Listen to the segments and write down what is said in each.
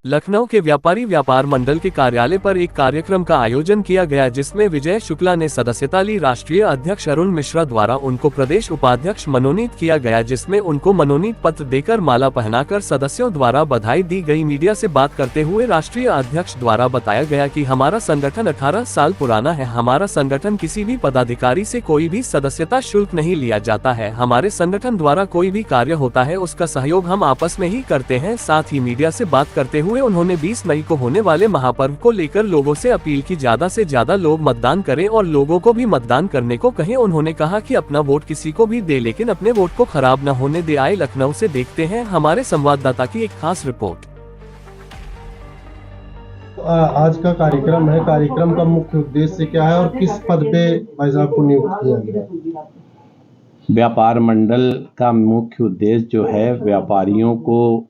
लखनऊ के व्यापारी व्यापार मंडल के कार्यालय पर एक कार्यक्रम का आयोजन किया गया, जिसमें विजय शुक्ला ने सदस्यता ली। राष्ट्रीय अध्यक्ष अरुण मिश्रा द्वारा उनको प्रदेश उपाध्यक्ष मनोनीत किया गया, जिसमें उनको मनोनीत पत्र देकर माला पहनाकर सदस्यों द्वारा बधाई दी गई। मीडिया से बात करते हुए राष्ट्रीय अध्यक्ष द्वारा बताया गया कि हमारा संगठन 18 साल पुराना है। हमारा संगठन किसी भी पदाधिकारी से कोई भी सदस्यता शुल्क नहीं लिया जाता है। हमारे संगठन द्वारा कोई भी कार्य होता है उसका सहयोग हम आपस में ही करते हैं। साथ ही मीडिया से बात करते हुए उन्होंने 20 मई को होने वाले महापर्व को लेकर लोगों से अपील की, ज्यादा से ज्यादा लोग मतदान करें और लोगों को भी मतदान करने को कहें। उन्होंने कहा कि अपना वोट किसी को भी दे, लेकिन अपने वोट को खराब न होने दे। आए लखनऊ से देखते हैं हमारे संवाददाता की एक खास रिपोर्ट। आज का कार्यक्रम है, कार्यक्रम का मुख्य उद्देश्य क्या है और किस पद पे भाई साहब को नियुक्त किया गया? व्यापार मंडल का मुख्य उद्देश्य जो है व्यापारियों को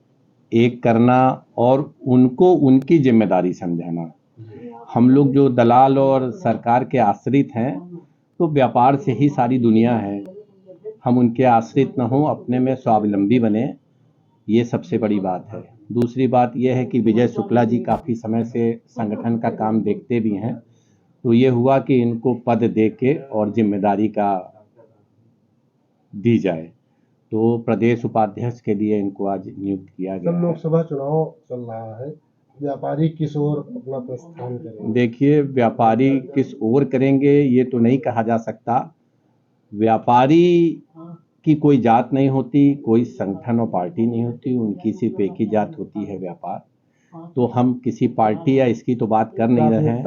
एक करना और उनको उनकी जिम्मेदारी समझाना। हम लोग जो दलाल और सरकार के आश्रित हैं, तो व्यापार से ही सारी दुनिया है। हम उनके आश्रित न हों, अपने में स्वावलंबी बने, ये सबसे बड़ी बात है। दूसरी बात यह है कि विजय शुक्ला जी काफ़ी समय से संगठन का काम देखते भी हैं, तो ये हुआ कि इनको पद दे के और जिम्मेदारी का दी जाए, तो प्रदेश उपाध्यक्ष के लिए इनको आज नियुक्त किया गया। सब लोकसभा चुनाव चल रहा है, व्यापारी किस ओर अपना प्रस्थान करेंगे? देखिए, व्यापारी किस ओर करेंगे ये तो नहीं कहा जा सकता। व्यापारी की कोई जात नहीं होती, कोई संगठन और पार्टी नहीं होती, उनकी सिर्फ एक ही जात होती है, व्यापार। तो हम किसी पार्टी या इसकी तो बात कर नहीं रहे हैं।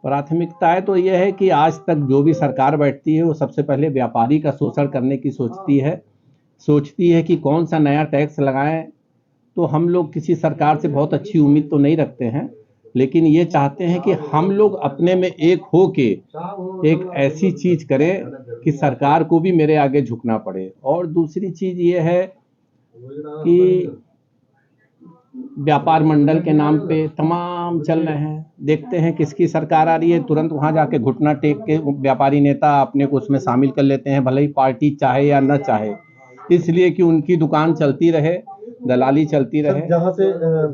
प्राथमिकताएं तो यह है कि आज तक जो भी सरकार बैठती है वो सबसे पहले व्यापारी का शोषण करने की सोचती है कि कौन सा नया टैक्स लगाएं। तो हम लोग किसी सरकार से बहुत अच्छी उम्मीद तो नहीं रखते हैं, लेकिन ये चाहते हैं कि हम लोग अपने में एक हो के एक ऐसी चीज करें कि सरकार को भी मेरे आगे झुकना पड़े। और दूसरी चीज ये है कि व्यापार मंडल के नाम पे तमाम चल रहे हैं, देखते हैं किसकी सरकार आ रही है, तुरंत वहां जाके घुटना टेक के व्यापारी नेता अपने को उसमें शामिल कर लेते हैं, भले ही पार्टी चाहे या न चाहे, इसलिए कि उनकी दुकान चलती रहे, दलाली चलती रहे। जहां से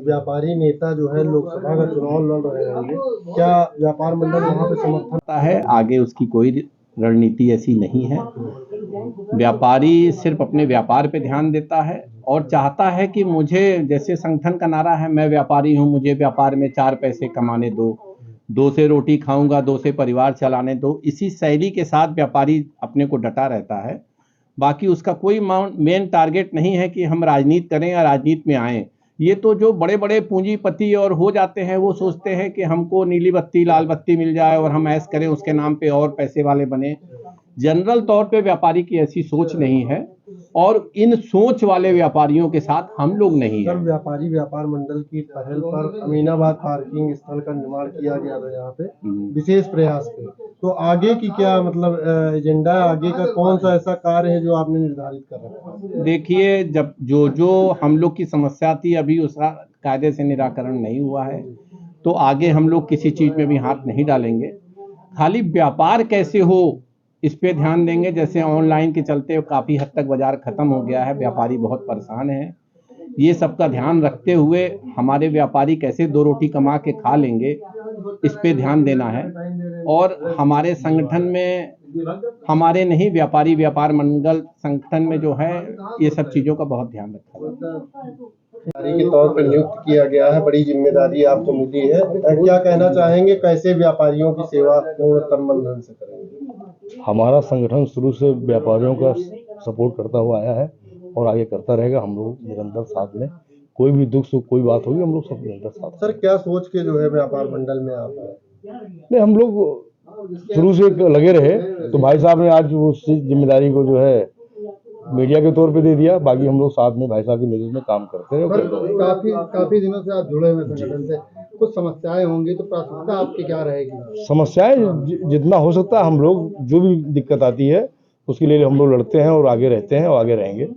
व्यापारी नेता जो है लोकसभा का चुनाव लड़ रहे हैं, क्या व्यापार मंडल वहां पे समर्थन है? आगे उसकी कोई रणनीति ऐसी नहीं है। व्यापारी सिर्फ अपने व्यापार पे ध्यान देता है और चाहता है कि मुझे, जैसे संगठन का नारा है, मैं व्यापारी हूं, मुझे व्यापार में 4 पैसे कमाने दो, 2 से रोटी खाऊंगा, 2 से परिवार चलाने दो। इसी शैली के साथ व्यापारी अपने को डटा रहता है। बाकी उसका कोई मेन टारगेट नहीं है कि हम राजनीति करें या राजनीति में आएं। ये तो जो बड़े बड़े पूंजीपति और हो जाते हैं, वो सोचते हैं कि हमको नीली बत्ती लाल बत्ती मिल जाए और हम ऐश करें, उसके नाम पे और पैसे वाले बने। जनरल तौर पे व्यापारी की ऐसी सोच नहीं है और इन सोच वाले व्यापारियों के साथ हम लोग नहीं हैं। व्यापारी व्यापार मंडल की पहल पर अमीनाबाद पार्किंग स्थल का निर्माण किया गया था, यहाँ पे विशेष प्रयास पे। तो आगे की क्या मतलब एजेंडा, आगे का कौन सा ऐसा कार्य है जो आपने निर्धारित कर रखा है? देखिए, जब जो हम लोग की समस्या थी, अभी उसका कायदे से निराकरण नहीं हुआ है, तो आगे हम लोग किसी चीज में भी हाथ नहीं डालेंगे। खाली व्यापार कैसे हो इस पे ध्यान देंगे। जैसे ऑनलाइन के चलते काफ़ी हद तक बाजार खत्म हो गया है, व्यापारी बहुत परेशान है। ये सब का ध्यान रखते हुए हमारे व्यापारी कैसे 2 रोटी कमा के खा लेंगे, इस पे ध्यान देना है। और हमारे संगठन में, हमारे नहीं, व्यापारी व्यापार मंडल संगठन में जो है, ये सब चीज़ों का बहुत ध्यान रखा है। के तौर पर नियुक्त किया गया है, बड़ी जिम्मेदारी आपको मिली है, क्या कहना चाहेंगे, कैसे व्यापारियों की सेवा पूर्ण ढंग से करेंगे? हमारा संगठन शुरू से व्यापारियों का सपोर्ट करता हुआ आया है और आगे करता रहेगा। हम लोग निरंतर साथ में, कोई भी दुख सुख कोई बात होगी, हम लोग सब निरंतर साथ। सर, क्या सोच के जो है व्यापार मंडल में आप आए? नहीं, हम लोग शुरू से लगे रहे, तो भाई साहब ने आज उस जिम्मेदारी को जो है मीडिया के तौर पे दे दिया। बाकी हम लोग साथ में भाई साहब के नेतृत्व में काम करते रहे। काफी दिनों से आप जुड़े हुए संगठन से, कुछ समस्याएं होंगी, तो प्राथमिकता आपकी क्या रहेगी? समस्याएं जितना हो सकता है, हम लोग जो भी दिक्कत आती है उसके लिए हम लोग लड़ते हैं और आगे रहते हैं और आगे रहेंगे।